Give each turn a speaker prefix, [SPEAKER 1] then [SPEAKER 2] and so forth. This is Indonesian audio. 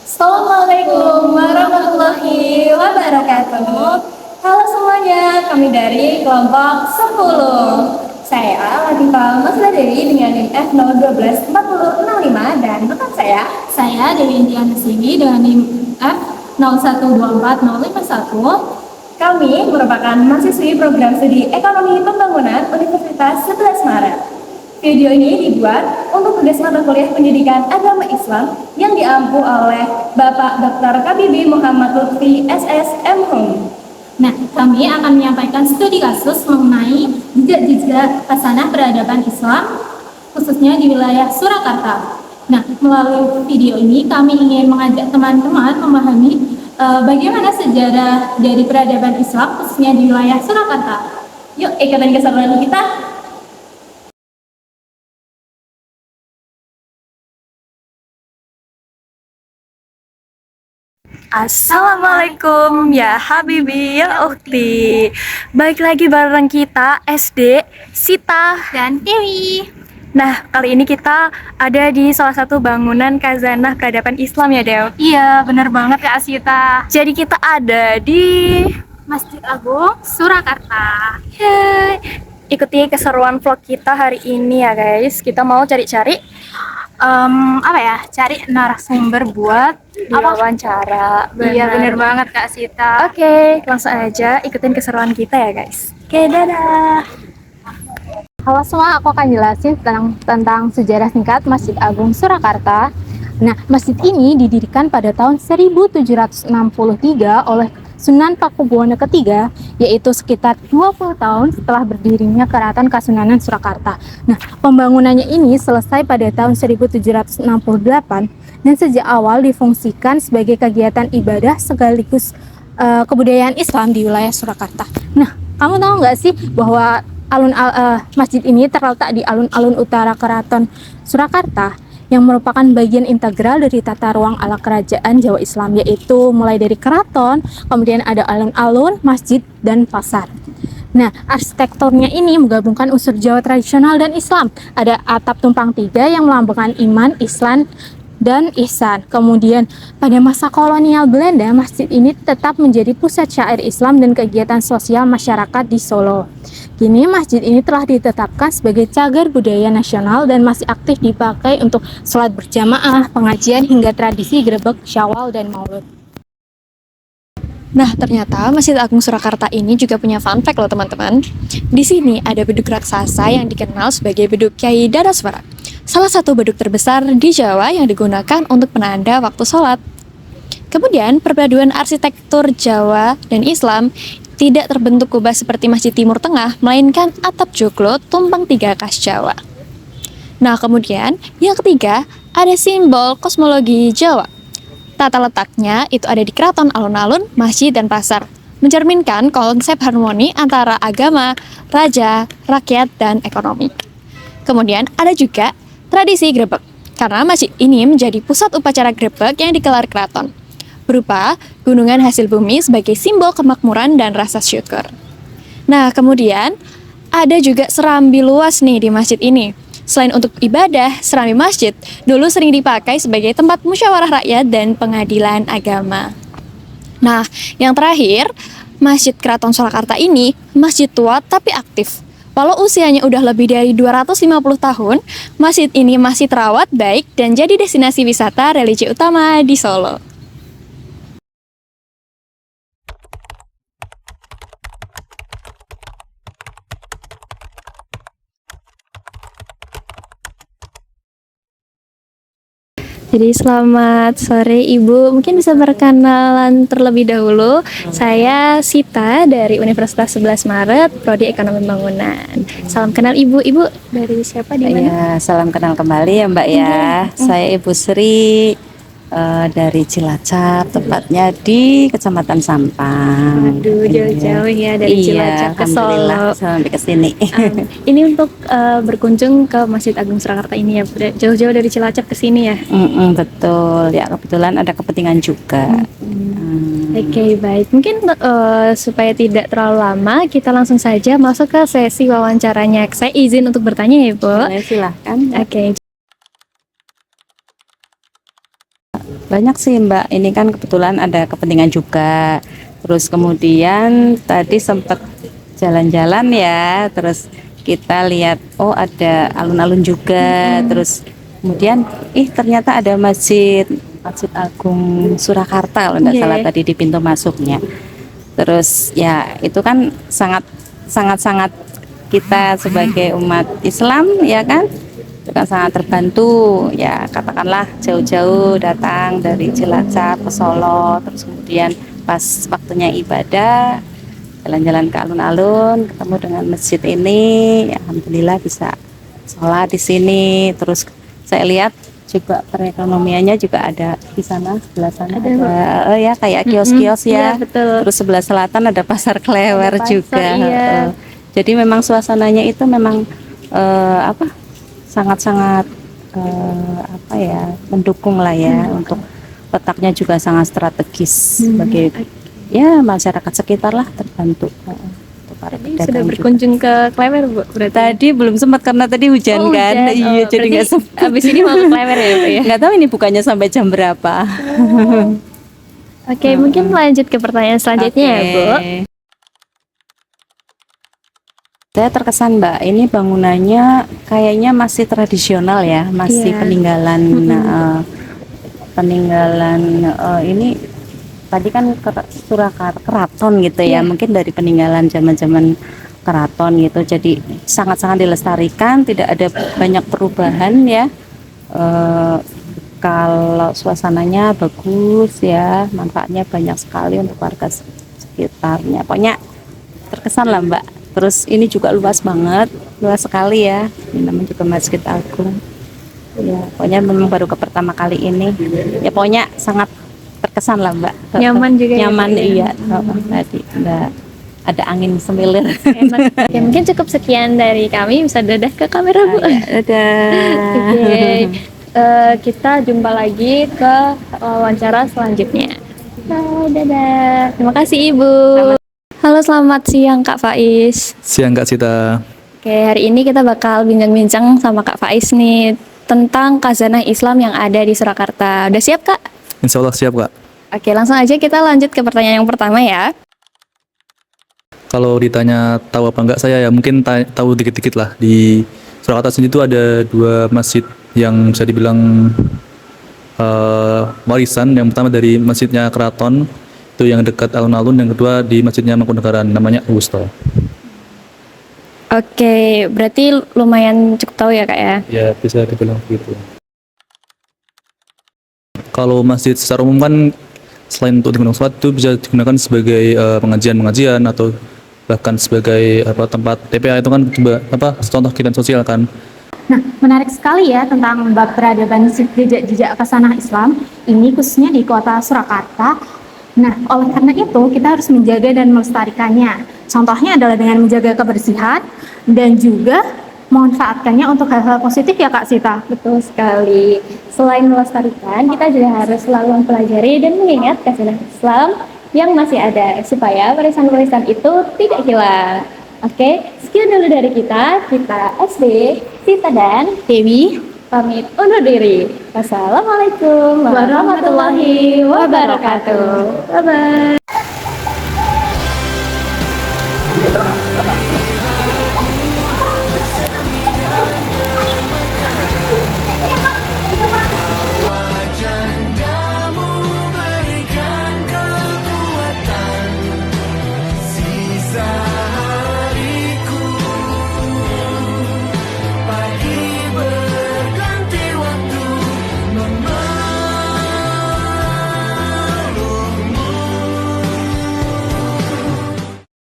[SPEAKER 1] Assalamualaikum warahmatullahi wabarakatuh. Halo semuanya, kami dari kelompok 10. Saya Latifah Masla Dewi dengan NIM F0124065 dan rekan saya Dewi Indiana Sini dengan NIM F012451. Kami merupakan mahasiswi program studi Ekonomi Pembangunan Universitas 11 Maret. Video ini dibuat untuk tugas mata kuliah Pendidikan Agama Islam yang diampu oleh Bapak Dr. KBB Muhammad Lutfi SSM. Nah, kami akan menyampaikan studi kasus mengenai jejak-jejak hasanah peradaban Islam, khususnya di wilayah Surakarta. Nah, melalui video ini kami ingin mengajak teman-teman memahami bagaimana sejarah dari peradaban Islam, khususnya di wilayah Surakarta. Yuk, ikutan keseruan kita.
[SPEAKER 2] Assalamualaikum ya Habibi ya Ukhti. Baik lagi bareng kita SD Sita
[SPEAKER 1] Dan Dewi.
[SPEAKER 2] Nah, kali ini kita ada di salah satu bangunan Khazanah Peradaban Islam ya Dew.
[SPEAKER 1] Iya, benar banget Kak Asita.
[SPEAKER 2] Jadi kita ada di
[SPEAKER 1] Masjid Agung Surakarta.
[SPEAKER 2] Yeay. Ikuti keseruan vlog kita hari ini ya guys. Kita mau cari-cari
[SPEAKER 1] Cari narasumber buat
[SPEAKER 2] diwawancara.
[SPEAKER 1] Iya, benar banget Kak Sita.
[SPEAKER 2] Oke, langsung aja ikutin keseruan kita ya guys. Oke, dadah.
[SPEAKER 3] Halo semua, aku akan jelasin tentang sejarah singkat Masjid Agung Surakarta. Nah, masjid ini didirikan pada tahun 1763 oleh Sunan Pakubuwono III, yaitu sekitar 20 tahun setelah berdirinya Keraton Kasunanan Surakarta. Nah, pembangunannya ini selesai pada tahun 1768 dan sejak awal difungsikan sebagai kegiatan ibadah sekaligus kebudayaan Islam di wilayah Surakarta. Nah, kamu tahu nggak sih bahwa masjid ini terletak di alun-alun utara Keraton Surakarta yang merupakan bagian integral dari tata ruang ala kerajaan Jawa Islam, yaitu mulai dari keraton, kemudian ada alun-alun, masjid, dan pasar. Nah, arsitekturnya ini menggabungkan unsur Jawa tradisional dan Islam. Ada atap tumpang tiga yang melambangkan iman, Islam, dan ihsan. Kemudian pada masa kolonial Belanda, masjid ini tetap menjadi pusat syair Islam dan kegiatan sosial masyarakat di Solo. Kini masjid ini telah ditetapkan sebagai cagar budaya nasional dan masih aktif dipakai untuk sholat berjamaah, pengajian, hingga tradisi grebek, syawal, dan maulud.
[SPEAKER 2] Nah, ternyata Masjid Agung Surakarta ini juga punya fun fact loh teman-teman. Di sini ada beduk raksasa yang dikenal sebagai beduk Kyai Dadaswara, salah satu beduk terbesar di Jawa yang digunakan untuk penanda waktu sholat. Kemudian, perpaduan arsitektur Jawa dan Islam tidak terbentuk kubah seperti Masjid Timur Tengah, melainkan atap joglo tumpang tiga khas Jawa. Nah, kemudian yang ketiga ada simbol kosmologi Jawa. Tata letaknya itu ada di keraton, alun-alun, masjid, dan pasar, mencerminkan konsep harmoni antara agama, raja, rakyat, dan ekonomi. Kemudian ada juga tradisi grebek, karena masjid ini menjadi pusat upacara grebek yang digelar keraton, berupa gunungan hasil bumi sebagai simbol kemakmuran dan rasa syukur. Nah, kemudian ada juga serambi luas nih di masjid ini. Selain untuk ibadah, serambi masjid dulu sering dipakai sebagai tempat musyawarah rakyat dan pengadilan agama. Nah, yang terakhir, Masjid Keraton Surakarta ini masjid tua tapi aktif. Walau usianya udah lebih dari 250 tahun, masjid ini masih terawat baik dan jadi destinasi wisata religi utama di Solo. Jadi selamat sore Ibu, mungkin bisa berkenalan terlebih dahulu. Saya Sita dari Universitas 11 Maret, Prodi Ekonomi Pembangunan. Salam kenal Ibu. Ibu dari siapa, di mana?
[SPEAKER 4] Ya, salam kenal kembali ya Mbak ya. Saya Ibu Sri dari Cilacap, tepatnya di Kecamatan Sampang.
[SPEAKER 2] Aduh, jauh-jauh ya dari Cilacap ke Solo.
[SPEAKER 4] Sampai ke sini.
[SPEAKER 2] Ini untuk berkunjung ke Masjid Agung Surakarta ini ya, jauh-jauh dari Cilacap ke sini ya?
[SPEAKER 4] Betul, ya kebetulan ada kepentingan juga.
[SPEAKER 2] Oke, baik. Mungkin supaya tidak terlalu lama, kita langsung saja masuk ke sesi wawancaranya. Saya izin untuk bertanya ya, Bu.
[SPEAKER 4] Silahkan.
[SPEAKER 2] Oke.
[SPEAKER 4] Banyak sih Mbak, ini kan kebetulan ada kepentingan juga. Terus kemudian tadi sempat jalan-jalan ya, terus kita lihat oh ada alun-alun juga, terus kemudian ternyata ada Masjid Agung Surakarta kalau nggak
[SPEAKER 2] Iya.
[SPEAKER 4] salah tadi di pintu masuknya. Terus ya itu kan sangat kita sebagai umat Islam ya kan, itu kan sangat terbantu ya, katakanlah jauh-jauh datang dari Cilacap ke Solo, terus kemudian pas waktunya ibadah jalan-jalan ke alun-alun ketemu dengan masjid ini, ya, alhamdulillah bisa sholat di sini. Terus saya lihat juga perekonomiannya juga ada di sana, sebelah sana ada ya kayak kios-kios ya.
[SPEAKER 2] Iya, betul.
[SPEAKER 4] Terus sebelah selatan ada pasar Klewer
[SPEAKER 2] Ada pasar,
[SPEAKER 4] juga.
[SPEAKER 2] iya.
[SPEAKER 4] Jadi memang suasananya itu memang sangat-sangat apa ya, mendukung lah ya, untuk letaknya juga sangat strategis sebagai ya masyarakat sekitar lah terbantu. Untuk para
[SPEAKER 2] Tadi sudah
[SPEAKER 4] pedagang juga.
[SPEAKER 2] berkunjung ke Klewer, Bu, berarti?
[SPEAKER 4] Tadi belum sempat karena tadi hujan
[SPEAKER 2] Oh,
[SPEAKER 4] kan.
[SPEAKER 2] hujan.
[SPEAKER 4] Iya,
[SPEAKER 2] Oh,
[SPEAKER 4] jadi
[SPEAKER 2] berarti
[SPEAKER 4] nggak sempat.
[SPEAKER 2] abis ini mau ke Klewer ya, Bu, ya?
[SPEAKER 4] Nggak tahu ini bukannya sampai jam berapa.
[SPEAKER 2] Oke, mungkin lanjut ke pertanyaan selanjutnya ya, Bu.
[SPEAKER 4] Oke. Saya terkesan Mbak, ini bangunannya kayaknya masih tradisional ya, masih
[SPEAKER 2] Iya.
[SPEAKER 4] peninggalan ini tadi kan Surakarta keraton gitu ya,
[SPEAKER 2] Iya.
[SPEAKER 4] mungkin dari peninggalan zaman-zaman keraton gitu, jadi sangat-sangat dilestarikan, tidak ada banyak perubahan ya. Kalau suasananya bagus ya, manfaatnya banyak sekali untuk warga sekitarnya. Pokoknya terkesan lah Mbak. Terus ini juga luas banget, luas sekali ya. Ini namanya juga Masjid Agung. Ya, pokoknya memang baru ke pertama kali ini. Ya pokoknya sangat terkesan lah Mbak.
[SPEAKER 2] Nyaman juga ya,
[SPEAKER 4] Nyaman
[SPEAKER 2] Bu, ya?
[SPEAKER 4] iya. Tadi Mbak ada angin semilir.
[SPEAKER 2] Enak. Oke, mungkin cukup sekian dari kami. Bisa dadah ke kamera, Bu. Oke, kita jumpa lagi ke wawancara selanjutnya. Dadah. Terima kasih, Ibu. Halo, selamat siang Kak Faiz.
[SPEAKER 5] Siang Kak Cita.
[SPEAKER 2] Oke, hari ini kita bakal bincang-bincang sama Kak Faiz nih tentang khazanah Islam yang ada di Surakarta. Udah siap, Kak?
[SPEAKER 5] Insya Allah siap Kak.
[SPEAKER 2] Oke, langsung aja kita lanjut ke pertanyaan yang pertama ya.
[SPEAKER 5] Kalau ditanya tahu apa enggak, saya ya mungkin tahu dikit-dikit lah. Di Surakarta sendiri itu ada dua masjid yang bisa dibilang warisan. Yang pertama dari masjidnya Keraton, itu yang dekat alun-alun. Yang kedua di masjidnya Mangkunegaran, namanya Wusto.
[SPEAKER 2] Oke, berarti lumayan cukup tahu ya, Kak ya?
[SPEAKER 5] Ya bisa dibilang begitu. Kalau masjid secara umum kan selain untuk digunakan sholat, itu bisa digunakan sebagai pengajian-pengajian atau bahkan sebagai tempat TPA, itu kan contoh kegiatan sosial kan.
[SPEAKER 3] Nah, menarik sekali ya tentang bab peradaban jejak-jejak khazanah Islam ini khususnya di kota Surakarta. Nah, oleh karena itu kita harus menjaga dan melestarikannya. Contohnya adalah dengan menjaga kebersihan dan juga memanfaatkannya untuk hal-hal positif ya Kak Sita.
[SPEAKER 2] Betul sekali. Selain melestarikan, kita juga harus selalu mempelajari dan mengingat khazanah Islam yang masih ada supaya warisan-warisan itu tidak hilang. Oke, sekian dulu dari kita SD, Sita dan
[SPEAKER 3] Dewi,
[SPEAKER 2] pamit undur diri. Wassalamualaikum warahmatullahi wabarakatuh. Bye-bye.